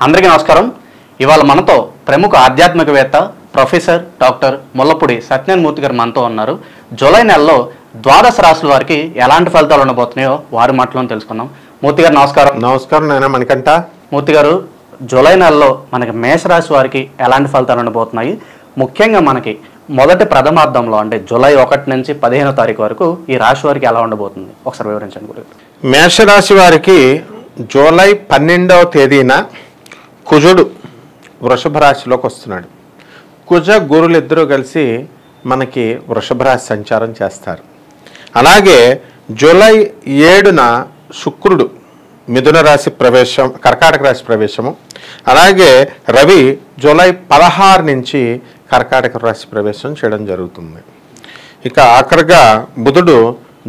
అందరికీ నమస్కారం. ఇవాళ మనతో ప్రముఖ ఆధ్యాత్మికవేత్త ప్రొఫెసర్ డాక్టర్ ముల్లపూడి సత్యనారాయణమూర్తి గారు మనతో ఉన్నారు. జూలై నెలలో ద్వాదశ రాశుల వారికి ఎలాంటి ఫలితాలు ఉండబోతున్నాయో వారి మాటలను తెలుసుకుందాం. మూర్తి గారు నమస్కారం. నమస్కారం నాయన మణికంఠ. మూర్తి గారు, జూలై నెలలో మనకి మేషరాశి వారికి ఎలాంటి ఫలితాలు ఉండబోతున్నాయి? ముఖ్యంగా మనకి మొదటి ప్రథమార్థంలో అంటే జూలై 1 నుంచి 15వ తారీఖు వరకు ఈ రాశి వారికి ఎలా ఉండబోతుంది ఒకసారి వివరించండి గురు. మేషరాశి వారికి జూలై 12వ తేదీన కుజుడు వృషభ రాశిలోకి వస్తున్నాడు. కుజ గురులు ఇద్దరూ కలిసి మనకి వృషభ రాశి సంచారం చేస్తారు. అలాగే జూలై 7న శుక్రుడు మిథున రాశి ప్రవేశం, కర్కాటక రాశి ప్రవేశము. అలాగే రవి జూలై 16 నుంచి కర్కాటక రాశి ప్రవేశం చేయడం జరుగుతుంది. ఇక ఆఖరిగా బుధుడు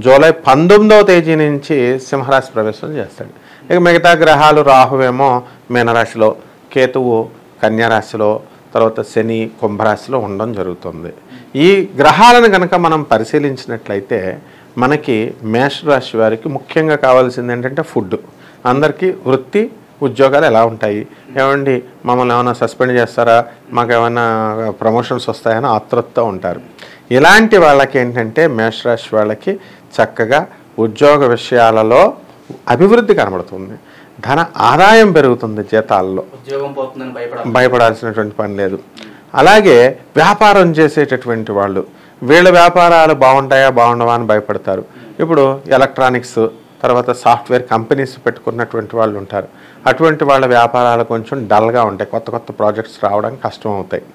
జూలై 19వ తేదీ నుంచి సింహరాశి ప్రవేశం చేస్తాడు. ఇక మిగతా గ్రహాలు రాహువేమో మీనరాశిలో, కేతువు కన్యారాశిలో, తర్వాత శని కుంభరాశిలో ఉండడం జరుగుతుంది. ఈ గ్రహాలను కనుక మనం పరిశీలించినట్లయితే మనకి మేషరాశి వారికి ముఖ్యంగా కావాల్సింది ఏంటంటే ఫుడ్. అందరికీ వృత్తి ఉద్యోగాలు ఎలా ఉంటాయి, ఏమండి మమ్మల్ని ఏమైనా సస్పెండ్ చేస్తారా, మాకు ఏమైనా ప్రమోషన్స్ వస్తాయని ఆతృతతో ఉంటారు. ఇలాంటి వాళ్ళకి ఏంటంటే మేషరాశి వాళ్ళకి చక్కగా ఉద్యోగ విషయాలలో అభివృద్ధి కనబడుతుంది, ధన ఆదాయం పెరుగుతుంది, జీతాల్లో భయపడాల్సినటువంటి పని లేదు. అలాగే వ్యాపారం చేసేటటువంటి వాళ్ళు వీళ్ళ వ్యాపారాలు బాగుంటాయా బాగుండవా అని భయపడతారు. ఇప్పుడు ఎలక్ట్రానిక్స్ తర్వాత సాఫ్ట్వేర్ కంపెనీస్ పెట్టుకున్నటువంటి వాళ్ళు ఉంటారు. అటువంటి వాళ్ళ వ్యాపారాలు కొంచెం డల్గా ఉంటాయి, కొత్త కొత్త ప్రాజెక్ట్స్ రావడం కష్టం అవుతాయి.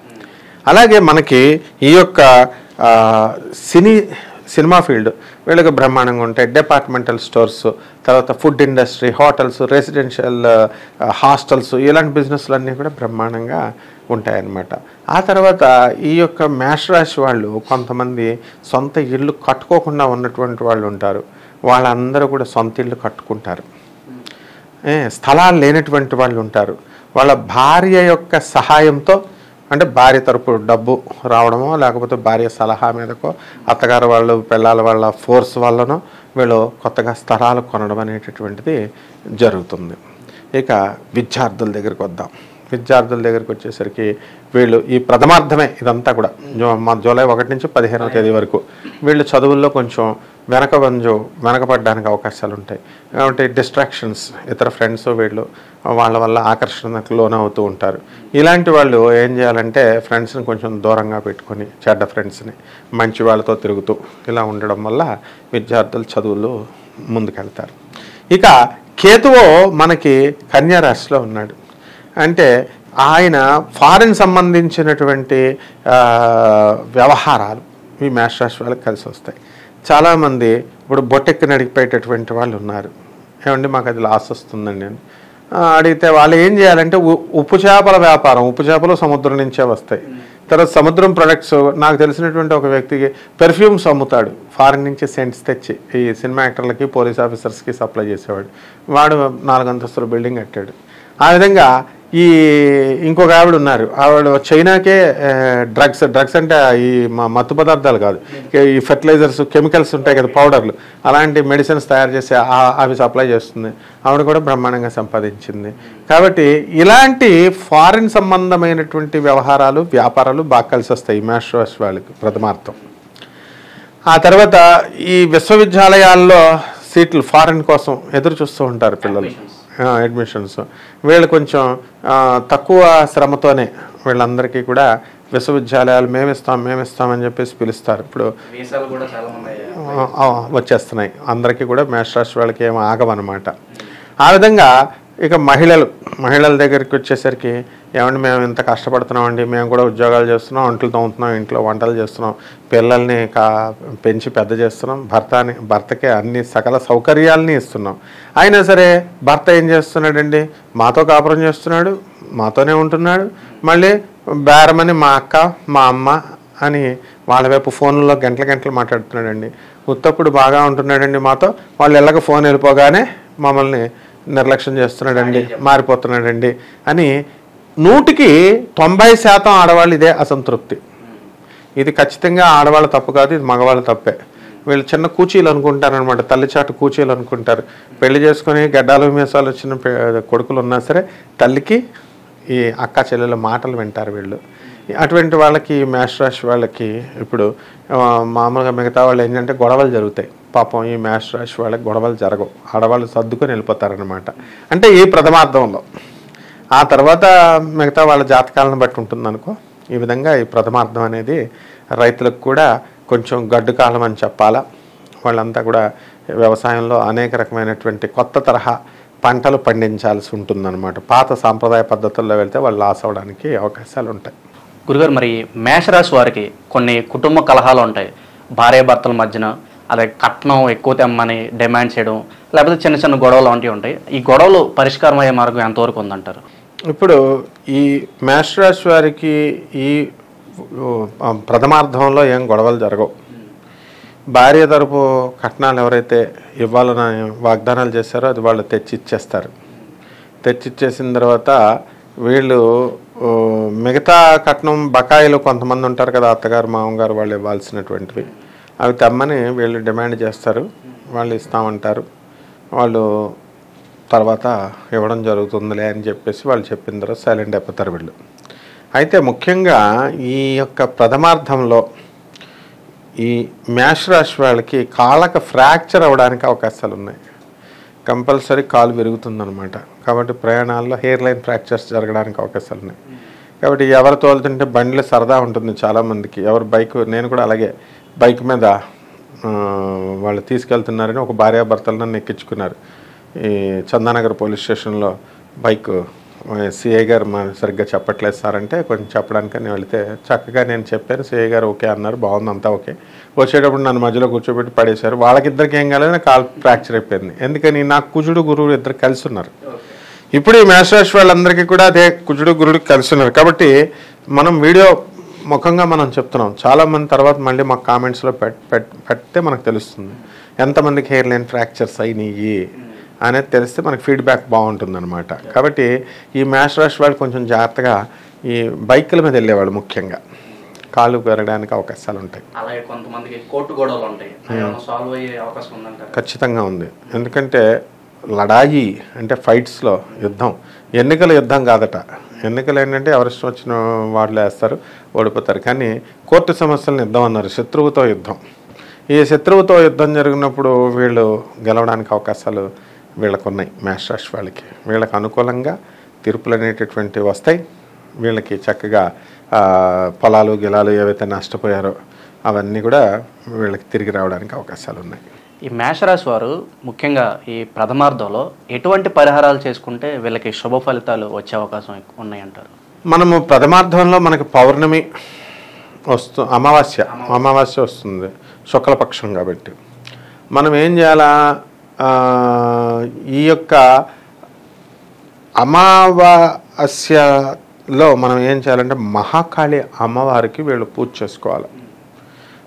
అలాగే మనకి ఈ యొక్క సినిమా ఫీల్డ్ వీళ్ళకి బ్రహ్మాండంగా ఉంటాయి. డిపార్ట్మెంటల్ స్టోర్స్, తర్వాత food industry, hotels, residential hostels, ఇలాంటి బిజినెస్లు అన్నీ కూడా బ్రహ్మాండంగా ఉంటాయన్నమాట. ఆ తర్వాత ఈ యొక్క మేషరాశి వాళ్ళు కొంతమంది సొంత ఇల్లు కట్టుకోకుండా ఉన్నటువంటి వాళ్ళు ఉంటారు. వాళ్ళందరూ కూడా సొంత ఇల్లు కట్టుకుంటారు. స్థలాలు లేనటువంటి వాళ్ళు ఉంటారు. వాళ్ళ భార్య యొక్క సహాయంతో, అంటే భార్య తరపు డబ్బు రావడమో లేకపోతే భార్య సలహా మీదకో, అత్తగారు వాళ్ళు పిల్లల వాళ్ళ ఫోర్స్ వల్లనో వీళ్ళు కొత్తగా స్థలాలు కొనడం అనేటటువంటిది జరుగుతుంది. ఇక విద్యార్థుల దగ్గరికి వద్దాం. విద్యార్థుల దగ్గరికి వచ్చేసరికి వీళ్ళు ఈ ప్రథమార్థమే ఇదంతా కూడా జూలై 1 నుంచి 15వ తేదీ వరకు వీళ్ళు చదువుల్లో కొంచెం వెనకపడడానికి అవకాశాలు ఉంటాయి. కాబట్టి డిస్ట్రాక్షన్స్, ఇతర ఫ్రెండ్స్ వీళ్ళు వాళ్ళ వల్ల ఆకర్షణకు లోనవుతూ ఉంటారు. ఇలాంటి వాళ్ళు ఏం చేయాలంటే ఫ్రెండ్స్ని కొంచెం దూరంగా పెట్టుకొని, చెడ్డ ఫ్రెండ్స్ని మంచి వాళ్ళతో తిరుగుతూ ఇలా ఉండడం వల్ల విద్యార్థులు చదువులు ముందుకెళ్తారు. ఇక కేతువు మనకి కన్యారాశిలో ఉన్నాడు. అంటే ఆయన ఫారిన్ సంబంధించినటువంటి వ్యవహారాలు ఈ మేషరాశి వాళ్ళకి కలిసి వస్తాయి. చాలామంది ఇప్పుడు బొట్టెక్కి నడిపోయేటటువంటి వాళ్ళు ఉన్నారు. ఏమండి మాకు అది లాస్ వస్తుందండి అని అడిగితే వాళ్ళు ఏం చేయాలంటే ఉప్పు చేపల వ్యాపారం, ఉప్పు చేపలు సముద్రం నుంచే వస్తాయి. తర్వాత సముద్రం ప్రొడక్ట్స్, నాకు తెలిసినటువంటి ఒక వ్యక్తికి పెర్ఫ్యూమ్స్ అమ్ముతాడు, ఫారిన్ నుంచి సెంట్స్ తెచ్చి ఈ సినిమా యాక్టర్లకి పోలీస్ ఆఫీసర్స్కి సప్లై చేసేవాడు. వాడు 4 అంతస్తుల బిల్డింగ్ కట్టాడు. ఆ విధంగా ఈ ఇంకొక ఆవిడ ఉన్నారు, ఆవిడ చైనాకే డ్రగ్స్ అంటే ఈ మత్తు పదార్థాలు కాదు, ఈ ఫెర్టిలైజర్స్ కెమికల్స్ ఉంటాయి కదా, పౌడర్లు, అలాంటి మెడిసిన్స్ తయారు చేసి అవి సప్లై చేస్తుంది. ఆవిడ కూడా బ్రహ్మాండంగా సంపాదించింది. కాబట్టి ఇలాంటి ఫారిన్ సంబంధమైనటువంటి వ్యవహారాలు వ్యాపారాలు బాగా కలిసి వస్తాయి మేషరాశి వాళ్ళకి ప్రథమార్థం. ఆ తర్వాత ఈ విశ్వవిద్యాలయాల్లో సీట్లు ఫారిన్ కోసం ఎదురు చూస్తూ ఉంటారు పిల్లలు, అడ్మిషన్స్. వీళ్ళు కొంచెం తక్కువ శ్రమతోనే వీళ్ళందరికీ కూడా విశ్వవిద్యాలయాలు మేమిస్తామని చెప్పేసి పిలుస్తారు. ఇప్పుడు వచ్చేస్తున్నాయి అందరికీ కూడా, మేషరాశి వాళ్ళకి ఏమో ఆగమన్నమాట. ఆ విధంగా ఇక మహిళల దగ్గరికి వచ్చేసరికి, ఏమంటే మేము ఇంత కష్టపడుతున్నామండి, మేము కూడా ఉద్యోగాలు చేస్తున్నాం, వంటలు తోముతున్నాం, ఇంట్లో వంటలు చేస్తున్నాం, పిల్లల్ని పెంచి పెద్ద చేస్తున్నాం, భర్తకి అన్ని సకల సౌకర్యాలని ఇస్తున్నాం. అయినా సరే భర్త ఏం చేస్తున్నాడండి, మాతో కాపురం చేస్తున్నాడు, మాతోనే ఉంటున్నాడు, మళ్ళీ బేరమని మా అక్క మా అమ్మ అని వాళ్ళ వైపు ఫోన్లో గంటలు మాట్లాడుతున్నాడండి. ఉత్తప్పుడు బాగా ఉంటున్నాడండి మాతో, వాళ్ళు ఎలాగ ఫోన్ వెళ్ళిపోగానే మమ్మల్ని నిర్లక్ష్యం చేస్తున్నాడండి, మారిపోతున్నాడండి అని 100కి 90% ఆడవాళ్ళు ఇదే అసంతృప్తి. ఇది ఖచ్చితంగా ఆడవాళ్ళ తప్పు కాదు, ఇది మగవాళ్ళ తప్పే. వీళ్ళు చిన్న కూచీలు అనుకుంటారనమాట, తల్లిచాటు కూచీలు అనుకుంటారు. పెళ్లి చేసుకొని గడ్డాలు మీసాలు వచ్చిన కొడుకులు ఉన్నా సరే తల్లికి ఈ అక్క చెల్లెల మాటలు వింటారు వీళ్ళు. అటువంటి వాళ్ళకి మేష రాశి వాళ్ళకి ఇప్పుడు మామూలుగా మిగతా వాళ్ళు ఏంటంటే గొడవలు జరుగుతాయి. పాపం ఈ మేష రాశి వాళ్ళకి గొడవలు జరగవు, ఆడవాళ్ళు సర్దుకొని వెళ్ళిపోతారనమాట. అంటే ఈ ప్రథమార్థంలో. ఆ తర్వాత మిగతా వాళ్ళ జాతకాలను బట్టి ఉంటుందనుకో. ఈ విధంగా ఈ ప్రథమార్థం అనేది రైతులకు కూడా కొంచెం గడ్డు కాలం అని చెప్పాలా. వాళ్ళంతా కూడా వ్యవసాయంలో అనేక రకమైనటువంటి కొత్త తరహా పంటలు పండించాల్సి ఉంటుందన్నమాట. పాత సాంప్రదాయ పద్ధతుల్లో వెళ్తే వాళ్ళు లాస్ అవ్వడానికి అవకాశాలు ఉంటాయి. గురుగారు, మరి మేషరాశి వారికి కొన్ని కుటుంబ కలహాలు ఉంటాయి. భార్యాభర్తల మధ్యన అదే కట్నం ఎక్కువ తెమ్మని డిమాండ్ చేయడం, లేకపోతే చిన్న చిన్న గొడవలు వంటివి ఉంటాయి. ఈ గొడవలు పరిష్కారం అయ్యే మార్గం ఎంతవరకు ఉందంటారు? ఇప్పుడు ఈ మేషరాశి వారికి ఈ ప్రథమార్థంలో ఏం గొడవలు జరగవు. భార్య తరపు కట్నాలు ఎవరైతే ఇవ్వాలని వాగ్దానాలు చేశారో అది వాళ్ళు తెచ్చిచ్చేస్తారు. తెచ్చిచ్చేసిన తర్వాత వీళ్ళు మిగతా కట్నం బకాయిలు కొంతమంది ఉంటారు కదా, అత్తగారు మామగారు వాళ్ళు ఇవ్వాల్సినటువంటివి, అవి తెమ్మని వీళ్ళు డిమాండ్ చేస్తారు. వాళ్ళు ఇస్తామంటారు. వాళ్ళు తర్వాత ఇవ్వడం జరుగుతుందిలే అని చెప్పేసి వాళ్ళు చెప్పిన తర్వాత సైలెంట్ అయిపోతారు వీళ్ళు. అయితే ముఖ్యంగా ఈ యొక్క ప్రథమార్థంలో ఈ మేషరాశి వాళ్ళకి కాళ్ళకు ఫ్రాక్చర్ అవ్వడానికి అవకాశాలు ఉన్నాయి. కంపల్సరీ కాలు విరుగుతుందనమాట. కాబట్టి ప్రయాణాల్లో హెయిర్ లైన్ ఫ్రాక్చర్స్ జరగడానికి అవకాశాలు ఉన్నాయి. కాబట్టి ఎవరు తోలుతుంటే బండిలో సరదా ఉంటుంది చాలామందికి. ఎవరు బైక్, నేను కూడా అలాగే బైక్ మీద వాళ్ళు తీసుకెళ్తున్నారని ఒక భార్యాభర్తలను నన్ను ఎక్కించుకున్నారు. ఈ చందానగర్ పోలీస్ స్టేషన్లో బైక్ సిఐ గారు సరిగ్గా చెప్పట్లేదు సార్ అంటే కొంచెం చెప్పడానికని వెళితే చక్కగా నేను చెప్పాను. సిఐ గారు ఓకే అన్నారు, బాగుంది అంతా ఓకే. వచ్చేటప్పుడు నన్ను మధ్యలో కూర్చోబెట్టి పడేశారు. వాళ్ళకిద్దరికి ఏం కాలేదు, కాలు ఫ్రాక్చర్ అయిపోయింది. ఎందుకని నాకు కుజుడు గురువు ఇద్దరు కలిసి ఉన్నారు. ఇప్పుడు ఈ మేషరాశి వాళ్ళందరికీ కూడా అదే కుజుడు గురుడు కలిసి ఉన్నారు. కాబట్టి మనం వీడియో ముఖంగా మనం చెప్తున్నాం. చాలామంది తర్వాత మళ్ళీ మాకు కామెంట్స్లో పెడితే మనకు తెలుస్తుంది ఎంతమందికి హెయిర్ లైన్ ఫ్రాక్చర్స్ అయినాయి అనేది తెలిస్తే మనకి ఫీడ్బ్యాక్ బాగుంటుందన్నమాట. కాబట్టి ఈ మేషరాశి వాళ్ళు కొంచెం జాగ్రత్తగా ఈ బైకుల మీద వెళ్ళేవాళ్ళు ముఖ్యంగా కాళ్ళు పెరగడానికి అవకాశాలు ఉంటాయి. అలాగే కొంతమందికి కోర్టు గొడవలు ఉంటాయి, సాల్వ్ అయ్యే అవకాశం ఉందంటారు? ఖచ్చితంగా ఉంది. ఎందుకంటే లడాయి అంటే ఫైట్స్లో యుద్ధం, ఎన్నికల యుద్ధం కాదట. ఎన్నికలు ఏంటంటే ఎవరిష్టం వచ్చిన వాళ్ళు వేస్తారు, ఓడిపోతారు. కానీ కోర్టు సమస్యలను యుద్ధం అన్నారు, శత్రువుతో యుద్ధం. ఈ శత్రువుతో యుద్ధం జరిగినప్పుడు వీళ్ళు గెలవడానికి అవకాశాలు వీళ్ళకు ఉన్నాయి. మేషరాశి వాళ్ళకి వీళ్ళకి అనుకూలంగా తీర్పులు అనేటటువంటివి వస్తాయి. వీళ్ళకి చక్కగా పొలాలు గిలాలు ఏవైతే నష్టపోయారో అవన్నీ కూడా వీళ్ళకి తిరిగి రావడానికి అవకాశాలు ఉన్నాయి. ఈ మేషరాశి వారు ముఖ్యంగా ఈ ప్రథమార్థంలో ఎటువంటి పరిహారాలు చేసుకుంటే వీళ్ళకి శుభ ఫలితాలు వచ్చే అవకాశం ఉన్నాయంటారు? మనము ప్రథమార్థంలో మనకి పౌర్ణమి అమావాస్య వస్తుంది, శుక్లపక్షం. కాబట్టి మనం ఏం చేయాలా, ఈ యొక్క అమావాస్యలో మనం ఏం చేయాలంటే మహాకాళి అమ్మవారికి వీళ్ళు పూజ చేసుకోవాలి.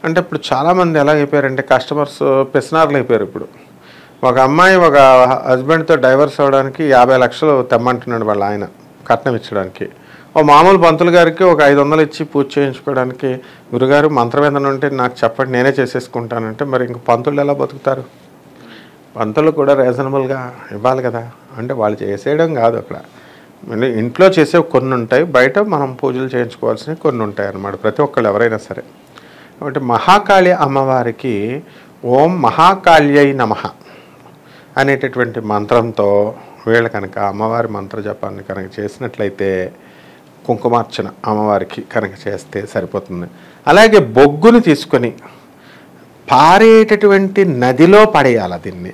అంటే ఇప్పుడు చాలామంది ఎలాగైపోయారంటే కస్టమర్స్ పెసినార్లు అయిపోయారు. ఇప్పుడు ఒక అమ్మాయి ఒక హస్బెండ్తో డైవర్స్ అవ్వడానికి 50 లక్షలు తెమ్మంటున్నాడు వాళ్ళ ఆయన కట్నం ఇచ్చడానికి. ఓ మామూలు పంతులు గారికి ఒక 500 ఇచ్చి పూజ చేయించుకోవడానికి, గురుగారు మంత్రం ఏదైనా ఉంటే నాకు చెప్పండి నేనే చేసేసుకుంటానంటే మరి ఇంక పంతులు ఎలా బతుకుతారు? పంతులు కూడా రీజనబుల్గా ఇవ్వాలి కదా. అంటే వాళ్ళు చేసేయడం కాదు, అక్కడ ఇంట్లో చేసేవి కొన్ని ఉంటాయి, బయట మనం పూజలు చేయించుకోవాల్సినవి కొన్ని ఉంటాయి అన్నమాట, ప్రతి ఒక్కళ్ళు ఎవరైనా సరే. కాబట్టి మహాకాళి అమ్మవారికి ఓం మహాకాళ్యై నమః అనేటటువంటి మంత్రంతో వీళ్ళు కనుక అమ్మవారి మంత్ర జపాన్ని కనుక చేసినట్లయితే, కుంకుమార్చన అమ్మవారికి కనుక చేస్తే సరిపోతుంది. అలాగే బొగ్గుని తీసుకొని పారేటటువంటి నదిలో పడేయాలి. దీన్ని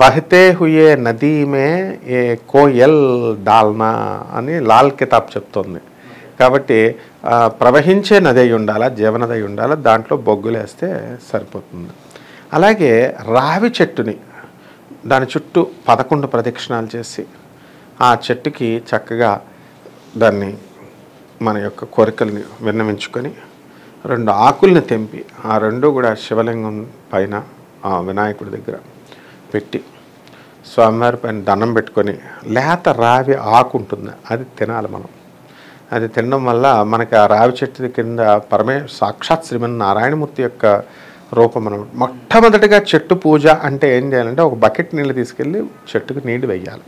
బహతే హుయే నదీ మే ఏ కోయల్ డాల్నా అని లాల్ కితాబ్ చెప్తుంది. కాబట్టి ప్రవహించే నది అయి ఉండాలా, జీవనది అయి ఉండాలా, దాంట్లో బొగ్గులు వేస్తే సరిపోతుంది. అలాగే రావి చెట్టుని దాని చుట్టూ 11 ప్రదక్షిణాలు చేసి ఆ చెట్టుకి చక్కగా దాన్ని మన యొక్క కోరికల్ని విన్నవించుకొని 2 ఆకుల్ని తెంపి ఆ 2 కూడా శివలింగం పైన ఆ వినాయకుడి దగ్గర పెట్టి స్వామివారి పైన దండం పెట్టుకొని లేత రావి ఆకు ఉంటుంది అది తినాలి మనం. అది తినడం వల్ల మనకి ఆ రావి చెట్టు కింద సాక్షాత్ శ్రీమన్ నారాయణమూర్తి యొక్క రూపం. మనం మొట్టమొదటిగా చెట్టు పూజ అంటే ఏం చేయాలంటే ఒక బకెట్ నీళ్ళు తీసుకెళ్ళి చెట్టుకు నీళ్ళు వేయాలి.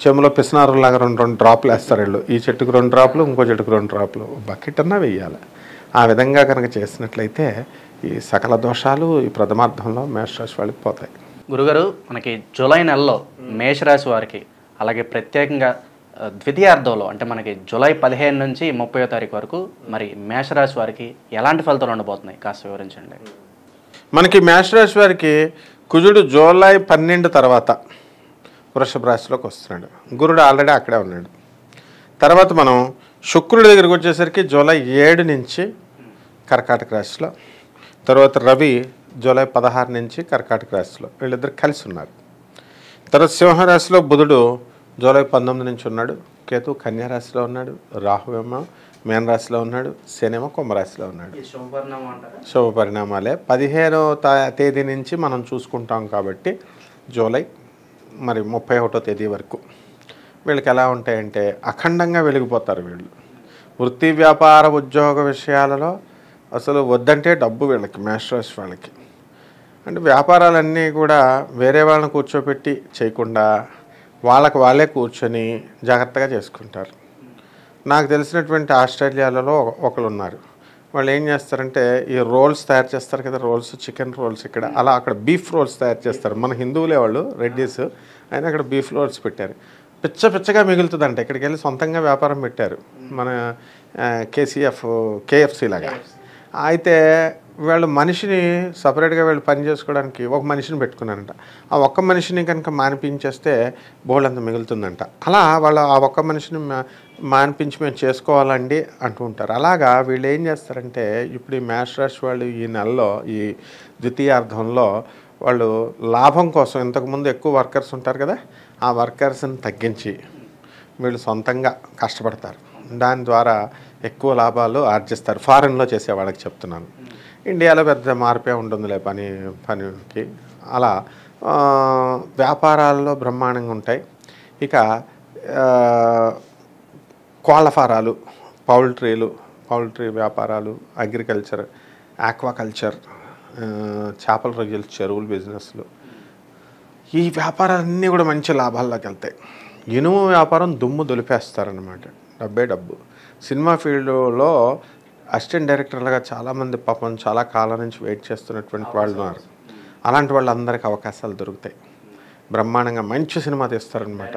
చెములో పిసినారులాగా 2 డ్రాప్లు వేస్తారు వీళ్ళు. ఈ చెట్టుకు 2 డ్రాప్లు, ఇంకో చెట్టుకు 2 డ్రాప్లు, బకెట్ అన్నా వెయ్యాలి. ఆ విధంగా కనుక చేసినట్లయితే ఈ సకల దోషాలు ఈ ప్రథమార్థంలో మేషరాశి వాళ్ళకి పోతాయి. గురుగారు, మనకి జూలై నెలలో మేషరాశి వారికి, అలాగే ప్రత్యేకంగా ద్వితీయార్థంలో అంటే మనకి జూలై 15 నుంచి 30వ తారీఖు వరకు మరి మేషరాశి వారికి ఎలాంటి ఫలితాలు ఉండబోతున్నాయి కాస్త వివరించండి. మనకి మేషరాశి వారికి కుజుడు జూలై 12 తర్వాత వృషభ రాశిలోకి వస్తున్నాడు. గురుడు ఆల్రెడీ అక్కడే ఉన్నాడు. తర్వాత మనం శుక్రుడి దగ్గరికి వచ్చేసరికి జూలై 7 నుంచి కర్కాటక రాశిలో, తర్వాత రవి జూలై 16 నుంచి కర్కాటక రాశిలో, వీళ్ళిద్దరు కలిసి ఉన్నారు. తర్వాత సింహరాశిలో బుధుడు జూలై 19 నుంచి ఉన్నాడు. కేతు కన్యా రాశిలో ఉన్నాడు. రాహువేమో మీన రాశిలో ఉన్నాడు. శనేమో కుంభరాశిలో ఉన్నాడు. శుభ పరిణామాలే. 15వ తేదీ నుంచి మనం చూసుకుంటాం కాబట్టి జూలై మరి 31వ తేదీ వరకు వీళ్ళకి ఎలా ఉంటాయంటే అఖండంగా వెలిగిపోతారు వీళ్ళు. వృత్తి వ్యాపార ఉద్యోగ విషయాలలో అసలు వద్దంటే డబ్బు వీళ్ళకి, మేషరాశి వాళ్ళకి. అంటే వ్యాపారాలన్నీ కూడా వేరే వాళ్ళని కూర్చోపెట్టి చేయకుండా వాళ్ళకి వాళ్ళే కూర్చొని జాగ్రత్తగా చేసుకుంటారు. నాకు తెలిసినటువంటి ఆస్ట్రేలియాలో ఒకరు ఉన్నారు. వాళ్ళు ఏం చేస్తారంటే ఈ రోల్స్ తయారు చేస్తారు కదా, రోల్స్, చికెన్ రోల్స్ ఇక్కడ, అలా అక్కడ బీఫ్ రోల్స్ తయారు చేస్తారు. మన హిందువులే వాళ్ళు, రెడ్డీస్, అయినా అక్కడ బీఫ్ రోల్స్ పెట్టారు. పిచ్చగా మిగులుతుందంట. ఇక్కడికి వెళ్ళి సొంతంగా వ్యాపారం పెట్టారు, మన కేఎఫ్సి లాగా. అయితే వాళ్ళు మనిషిని సపరేట్గా వీళ్ళు పని చేసుకోవడానికి ఒక మనిషిని పెట్టుకున్నారంట. ఆ ఒక్క మనిషిని కనుక మానిపించేస్తే బోల్డంత మిగులుతుందంట. అలా వాళ్ళు ఆ ఒక్క మనిషిని మానిపించి మేము చేసుకోవాలండి అంటూ ఉంటారు. అలాగా వీళ్ళు ఏం చేస్తారంటే ఇప్పుడు ఈ మేషరాశి వాళ్ళు ఈ నెలలో ఈ ద్వితీయార్థంలో వాళ్ళు లాభం కోసం, ఇంతకుముందు ఎక్కువ వర్కర్స్ ఉంటారు కదా, ఆ వర్కర్స్ని తగ్గించి వీళ్ళు సొంతంగా కష్టపడతారు. దాని ద్వారా ఎక్కువ లాభాలు ఆర్జిస్తారు. ఫారెన్లో చేసే వాళ్ళకి చెప్తున్నాను. ఇండియాలో పెద్ద మార్పే ఉంటుందిలే పనికి. అలా వ్యాపారాల్లో బ్రహ్మాండంగా ఉంటాయి. ఇక కోళ్ళ ఫారాలు, పౌల్ట్రీ వ్యాపారాలు, అగ్రికల్చర్, ఆక్వాకల్చర్, చేపల రొయ్యలు, చెరువులు బిజినెస్లు, ఈ వ్యాపారాలన్నీ కూడా మంచి లాభాల్లోకి వెళ్తాయి. ఇనుము వ్యాపారం దుమ్ము దులిపేస్తారనమాట. డబ్బు. సినిమా ఫీల్డ్లో అసిస్టెంట్ డైరెక్టర్లుగా చాలామంది పాపం చాలా కాలం నుంచి వెయిట్ చేస్తున్నటువంటి వాళ్ళు ఉన్నారు. అలాంటి వాళ్ళందరికీ అవకాశాలు దొరుకుతాయి. బ్రహ్మాండంగా మంచి సినిమా తీస్తారనమాట,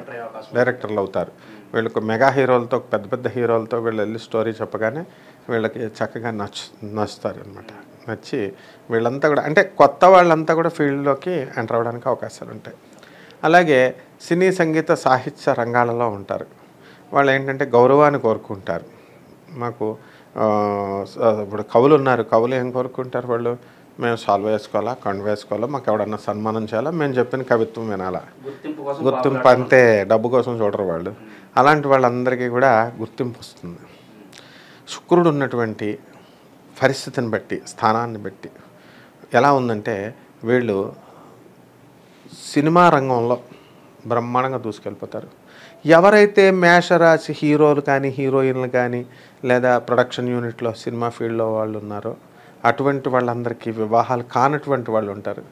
డైరెక్టర్లు అవుతారు. వీళ్ళకు మెగా హీరోలతో, పెద్ద హీరోలతో వీళ్ళు వెళ్ళి స్టోరీ చెప్పగానే వీళ్ళకి చక్కగా నచ్చుతారు అనమాట. నచ్చి వీళ్ళంతా కూడా అంటే కొత్త వాళ్ళంతా కూడా ఫీల్డ్లోకి ఎంటర్ అవ్వడానికి అవకాశాలు ఉంటాయి. అలాగే సినీ, సంగీత, సాహిత్య రంగాలలో ఉంటారు. వాళ్ళు ఏంటంటే గౌరవాన్ని కోరుకుంటారు. మాకు ఇప్పుడు కవులు ఉన్నారు. కవులు ఏం కోరుకుంటారు వాళ్ళు? మేము సాల్వ్ వేసుకోవాలా, కండు వేసుకోవాలా, మాకు ఎవడన్నా సన్మానం చేయాలా, మేము చెప్పిన కవిత్వం వినాలా. గుర్తింపు అంతే, డబ్బు కోసం చూడరు వాళ్ళు. అలాంటి వాళ్ళందరికీ కూడా గుర్తింపు వస్తుంది. శుక్రుడు ఉన్నటువంటి పరిస్థితిని బట్టి, స్థానాన్ని బట్టి ఎలా ఉందంటే వీళ్ళు సినిమా రంగంలో బ్రహ్మాండంగా దూసుకెళ్ళిపోతారు. ఎవరైతే మేషరాశి హీరోలు కానీ, హీరోయిన్లు కానీ, లేదా ప్రొడక్షన్ యూనిట్లో సినిమా ఫీల్డ్లో వాళ్ళు ఉన్నారో అటువంటి వాళ్ళందరికీ వివాహాలు కానటువంటి వాళ్ళు ఉంటారు.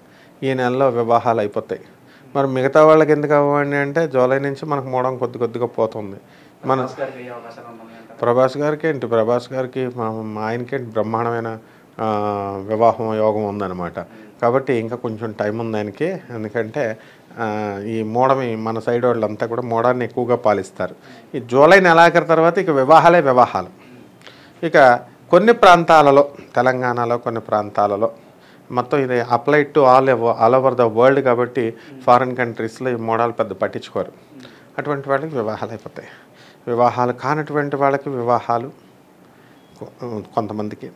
ఈ నెలలో వివాహాలు అయిపోతాయి. మరి మిగతా వాళ్ళకి ఎందుకు అవ్వండి అంటే జూలై నుంచి మనకు మూడం కొద్దిగా పోతుంది. మన ప్రభాస్ గారికి మా ఆయనకేంటి బ్రహ్మాండమైన వివాహం యోగం ఉందన్నమాట. కాబట్టి ఇంకా కొంచెం టైం ఉంది ఆయనకి. ఎందుకంటే ఈ మూడమి మన సైడ్ వాళ్ళంతా కూడా మూడాన్ని ఎక్కువగా పాలిస్తారు. ఈ జూలై నెలాఖరు తర్వాత ఇక వివాహాలు. ఇక కొన్ని ప్రాంతాలలో, తెలంగాణలో కొన్ని ప్రాంతాలలో మొత్తం ఇది apply to all over the world కాబట్టి ఫారిన్ కంట్రీస్లో ఈ మూడాలు పెద్ద పట్టించుకోరు. అటువంటి వాళ్ళకి వివాహాలు అయిపోతాయి. వివాహాలు కానటువంటి వాళ్ళకి వివాహాలు, కొంతమందికి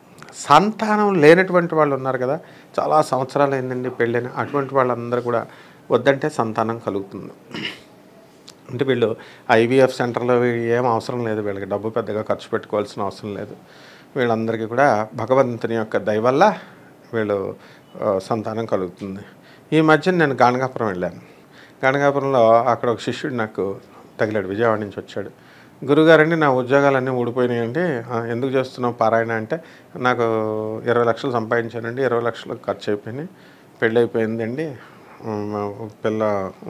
సంతానం లేనటువంటి వాళ్ళు ఉన్నారు కదా, చాలా సంవత్సరాలు అయిందండి పెళ్ళైన, అటువంటి వాళ్ళందరూ కూడా వద్దంటే సంతానం కలుగుతుంది. అంటే వీళ్ళు ఐవీఎఫ్ సెంటర్లో ఏం అవసరం లేదు, వీళ్ళకి డబ్బు పెద్దగా ఖర్చు పెట్టుకోవాల్సిన అవసరం లేదు. వీళ్ళందరికీ కూడా భగవంతుని యొక్క దయ వల్ల వీళ్ళు సంతానం కలుగుతుంది. ఈ మధ్య నేను గాణగాపురం వెళ్ళాను. గాణగాపురంలో అక్కడ ఒక శిష్యుడు నాకు తగిలాడు, విజయవాడ నుంచి వచ్చాడు. గురుగారండి నా ఉద్యోగాలన్నీ ఊడిపోయినాయండి, ఎందుకు చేస్తున్నావు పారాయణ అంటే, నాకు 20 లక్షలు సంపాదించానండి, 20 లక్షలు ఖర్చు అయిపోయినాయి, పెళ్ళి అయిపోయిందండి, పిల్ల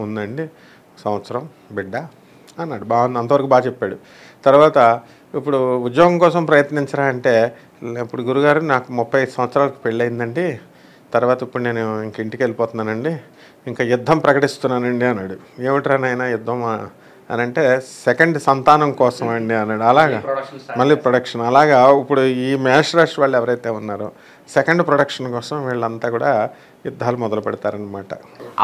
ఉందండి, సంవత్సరం బిడ్డ, అన్నాడు. బాగుంది, అంతవరకు బాగా చెప్పాడు. తర్వాత ఇప్పుడు ఉద్యోగం కోసం ప్రయత్నించరా అంటే, ఇప్పుడు గురుగారు నాకు 35 సంవత్సరాలకు పెళ్ళయిందండి, తర్వాత ఇప్పుడు నేను ఇంక ఇంటికి వెళ్ళిపోతున్నానండి, ఇంకా యుద్ధం ప్రకటిస్తున్నానండి అన్నాడు. ఏమిట్రా నాయన యుద్ధం అని అంటే, సెకండ్ సంతానం కోసం అండి అన్నాడు. అలాగా మళ్ళీ ప్రొడక్షన్. అలాగా ఇప్పుడు ఈ మేష రాశి వాళ్ళు ఎవరైతే ఉన్నారో సెకండ్ ప్రొడక్షన్ కోసం వీళ్ళంతా కూడా యుద్ధాలు మొదలు పెడతారనమాట.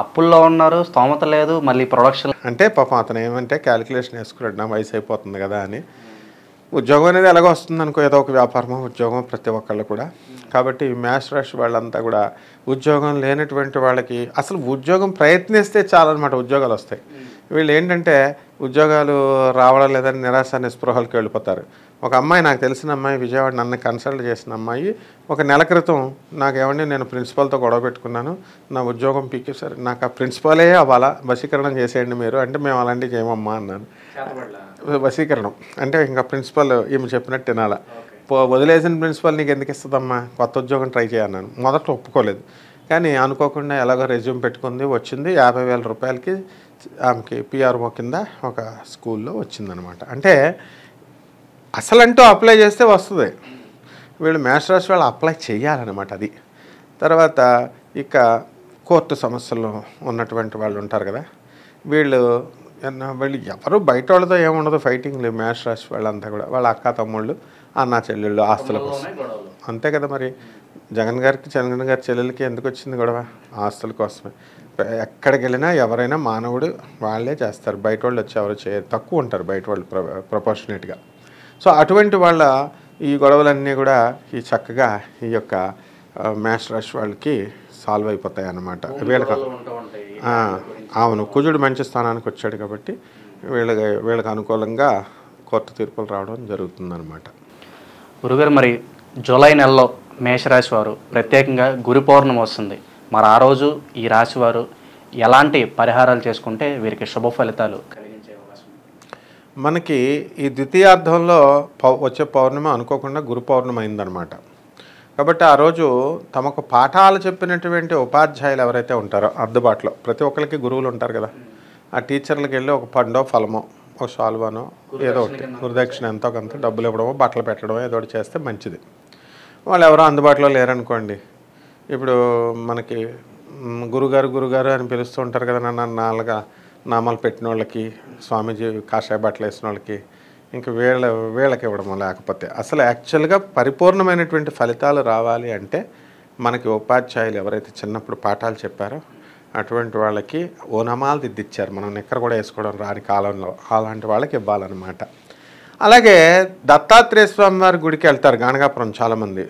అప్పుల్లో ఉన్నారు, స్తోమత లేదు, మళ్ళీ ప్రొడక్షన్. అంటే పాపం అతను ఏమంటే క్యాలిక్యులేషన్ వేసుకున్నాడు, నా వయసు అయిపోతుంది కదా అని. ఉద్యోగం అనేది ఎలాగో వస్తుంది అనుకో, ఏదో ఒక వ్యాపారమో ఉద్యోగం ప్రతి ఒక్కళ్ళు కూడా. కాబట్టి మేష రాశి వాళ్ళంతా కూడా ఉద్యోగం లేనటువంటి వాళ్ళకి అసలు ఉద్యోగం ప్రయత్నిస్తే చాలన్నమాట, ఉద్యోగాలు వస్తాయి. వీళ్ళు ఏంటంటే ఉద్యోగాలు రావడం లేదని నిరాశ నిస్పృహలకి వెళ్ళిపోతారు. ఒక అమ్మాయి, నాకు తెలిసిన అమ్మాయి, విజయవాడ, నన్ను కన్సల్ట్ చేసిన అమ్మాయి, ఒక నెల క్రితం నాకేమండి నేను ప్రిన్సిపాల్తో గొడవ పెట్టుకున్నాను, నా ఉద్యోగం పీకేసారు, నాకు ఆ ప్రిన్సిపాలే అవ్వాలా, వశీకరణం చేసేయండి మీరు అంటే, మేము అలాంటివి చేయమమ్మా అన్నాను. వశీకరణం అంటే ఇంకా ప్రిన్సిపల్ ఈమె చెప్పినట్టు తినాలా, వదిలేసిన ప్రిన్సిపల్ నీకు ఎందుకు ఇస్తుందమ్మా, కొత్త ఉద్యోగం ట్రై చేయన్నాను. మొదట ఒప్పుకోలేదు, కానీ అనుకోకుండా ఎలాగో రెజ్యూమ్ పెట్టుకుంది, వచ్చింది. 50,000 రూపాయలకి ఆమెకి పిఆర్ఓ కింద ఒక స్కూల్లో వచ్చిందనమాట. అంటే అసలంటూ అప్లై చేస్తే వస్తుంది, వీళ్ళు మేష రాశి వాళ్ళు అప్లై చేయాలన్నమాట అది. తర్వాత ఇక కోర్టు సమస్యలు ఉన్నటువంటి వాళ్ళు ఉంటారు కదా, వీళ్ళు ఎవరు బయట వాళ్ళతో ఏముండదు, ఫైటింగ్లు. మేష రాశి వాళ్ళంతా కూడా వాళ్ళ అక్క తమ్ముళ్ళు, అన్న చెల్లెళ్ళు ఆస్తుల కోసం. అంతే కదా మరి. జగన్ గారికి, చంద్రబాబు గారి చెల్లెలకి ఎందుకు వచ్చింది గొడవ? ఆస్తుల కోసమే. ఎక్కడికి వెళ్ళినా ఎవరైనా మానవుడు వాళ్ళే చేస్తారు, బయట వాళ్ళు వచ్చి ఎవరు చేయరు, తక్కువ ఉంటారు బయట వాళ్ళు ప్రపోర్షనేట్గా. సో అటువంటి వాళ్ళ ఈ గొడవలన్నీ కూడా ఈ చక్కగా ఈ యొక్క మేష రాశి వాళ్ళకి సాల్వ్ అయిపోతాయి అన్నమాట. వీళ్ళకి అవును, కుజుడు మంచి స్థానానికి వచ్చాడు కాబట్టి వీళ్ళకి అనుకూలంగా కోర్టు తీర్పులు రావడం జరుగుతుందన్నమాట. గురుగారు, మరి జూలై నెలలో మేషరాశి వారు ప్రత్యేకంగా గురు పౌర్ణమి వస్తుంది. మరి ఆ రోజు ఈ రాశి వారు ఎలాంటి పరిహారాలు చేసుకుంటే వీరికి శుభ ఫలితాలు కలిగించే అవకాశం? మనకి ఈ ద్వితీయార్థంలో వచ్చే పౌర్ణమి అనుకోకుండా గురు పౌర్ణమి అయిందనమాట. కాబట్టి ఆ రోజు తమకు పాఠాలు చెప్పినటువంటి ఉపాధ్యాయులు ఎవరైతే ఉంటారో అందుబాటులో, ప్రతి ఒక్కరికి గురువులు ఉంటారు కదా, ఆ టీచర్లకు వెళ్ళి ఒక పండో ఫలమో ఒక షాల్వానో ఏదో ఒకటి గురుదక్షిణ ఎంతో కొంత డబ్బులు ఇవ్వడమో బట్టలు పెట్టడమో ఏదో ఒకటి చేస్తే మంచిది. వాళ్ళు ఎవరో అందుబాటులో లేరనుకోండి, ఇప్పుడు మనకి గురుగారు అని పిలుస్తూ ఉంటారు కదా, నన్ను నాలుగా నామాలు పెట్టిన వాళ్ళకి, స్వామీజీ కాషాయ బట్టలు వేసిన వాళ్ళకి, ఇంకా వీళ్ళకి ఇవ్వడము. లేకపోతే అసలు యాక్చువల్గా పరిపూర్ణమైనటువంటి ఫలితాలు రావాలి అంటే మనకి ఉపాధ్యాయులు ఎవరైతే చిన్నప్పుడు పాఠాలు చెప్పారో అటువంటి వాళ్ళకి ఓనమాలు దిద్దిచ్చారు, మనం నిక్కర కూడా వేసుకోవడం రాని కాలంలో, అలాంటి వాళ్ళకి ఇవ్వాలన్నమాట. అలాగే దత్తాత్రేయ స్వామి వారి గుడికి వెళ్తారు గాణగాపురం చాలామంది,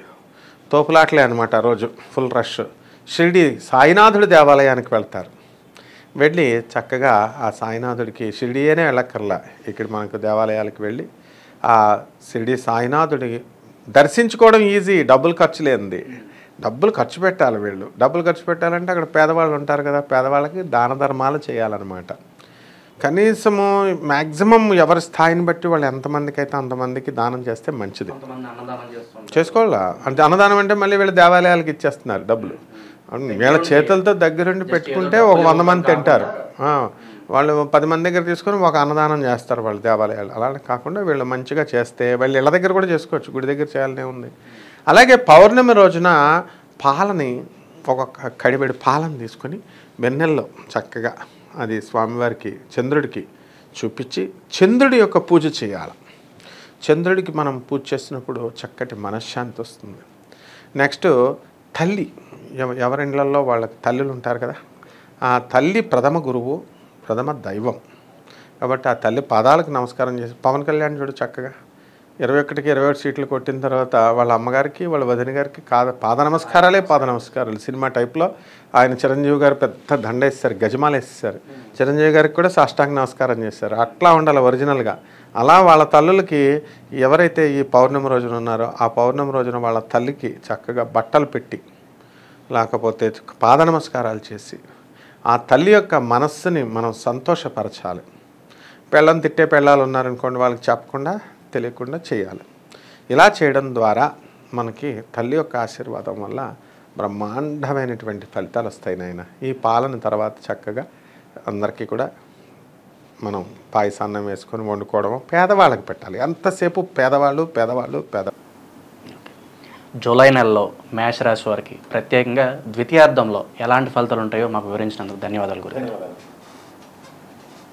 తోపులాట్లే అనమాట. ఆ రోజు ఫుల్ రష్. షిరిడి సాయినాథుడి దేవాలయానికి వెళ్తారు. వెళ్ళి చక్కగా ఆ సాయినాథుడికి, షిరిడియేనే వెళ్ళక్కర్లా, ఇక్కడ మనకు దేవాలయాలకు వెళ్ళి ఆ షిరిడి సాయినాథుడి దర్శించుకోవడం ఈజీ, డబ్బులు ఖర్చు లేనిది. డబ్బులు ఖర్చు పెట్టాలి వీళ్ళు. డబ్బులు ఖర్చు పెట్టాలంటే అక్కడ పేదవాళ్ళు ఉంటారు కదా, పేదవాళ్ళకి దాన ధర్మాలు చేయాలన్నమాట. కనీసము మ్యాక్సిమం ఎవరి స్థాయిని బట్టి వాళ్ళు ఎంతమందికి అయితే అంతమందికి దానం చేస్తే మంచిది. చేసుకోవాలా అంటే అన్నదానం అంటే మళ్ళీ వీళ్ళ దేవాలయాలకు ఇచ్చేస్తున్నారు డబ్బులు. వీళ్ళ చేతులతో దగ్గరుండి పెట్టుకుంటే ఒక 100 మంది తింటారు. వాళ్ళు 10 మంది దగ్గర తీసుకొని ఒక అన్నదానం చేస్తారు వాళ్ళు దేవాలయాలు. అలా కాకుండా వీళ్ళు మంచిగా చేస్తే వాళ్ళు ఇళ్ళ దగ్గర కూడా చేసుకోవచ్చు, గుడి దగ్గర చేయాలనే ఉంది. అలాగే పౌర్ణమి రోజున పాలని, ఒక కడిబెడి పాలను తీసుకొని వెన్నెల్లో చక్కగా అది స్వామివారికి, చంద్రుడికి చూపించి చంద్రుడి యొక్క పూజ చేయాలి. చంద్రుడికి మనం పూజ చేసినప్పుడు చక్కటి మనశ్శాంతి వస్తుంది. నెక్స్ట్ తల్లి, ఎవరిండ్లలో వాళ్ళకి తల్లులు ఉంటారు కదా, ఆ తల్లి ప్రథమ గురువు, ప్రథమ దైవం. కాబట్టి ఆ తల్లి పాదాలకు నమస్కారం చేసి, పవన్ కళ్యాణ్ చూడు చక్కగా 21కి 21 సీట్లు కొట్టిన తర్వాత వాళ్ళ అమ్మగారికి వాళ్ళ వదిన గారికి పాద నమస్కారాలు సినిమా టైప్లో. ఆయన చిరంజీవి గారు పెద్ద దండ వేస్తారు, గజమాల వేసేసారు, చిరంజీవి గారికి కూడా సాష్టాంగ నమస్కారం చేశారు. అట్లా ఉండాలి ఒరిజినల్గా. అలా వాళ్ళ తల్లులకి ఎవరైతే ఈ పౌర్ణమి రోజున ఉన్నారో ఆ పౌర్ణమి రోజున వాళ్ళ తల్లికి చక్కగా బట్టలు పెట్టి, లేకపోతే పాద నమస్కారాలు చేసి ఆ తల్లి యొక్క మనస్సుని మనం సంతోషపరచాలి. పెళ్ళని తిట్టే పెళ్ళాలు ఉన్నారనుకోండి, వాళ్ళకి చెప్పకుండా తెలియకుండా చేయాలి. ఇలా చేయడం ద్వారా మనకి తల్లి యొక్క ఆశీర్వాదం వల్ల బ్రహ్మాండమైనటువంటి ఫలితాలు వస్తాయి నాయన. ఈ పాలన తర్వాత చక్కగా అందరికీ కూడా మనం పాయసాన్నం వేసుకొని వండుకోవడం, పేదవాళ్ళకి పెట్టాలి. ఎంతసేపు పేదవాళ్ళు పేదవాళ్ళు పేద. జూలై నెలలో మేషరాశి వారికి ప్రత్యేకంగా ద్వితీయార్థంలో ఎలాంటి ఫలితాలు ఉంటాయో మాకు వివరించినందుకు ధన్యవాదాలు గురు.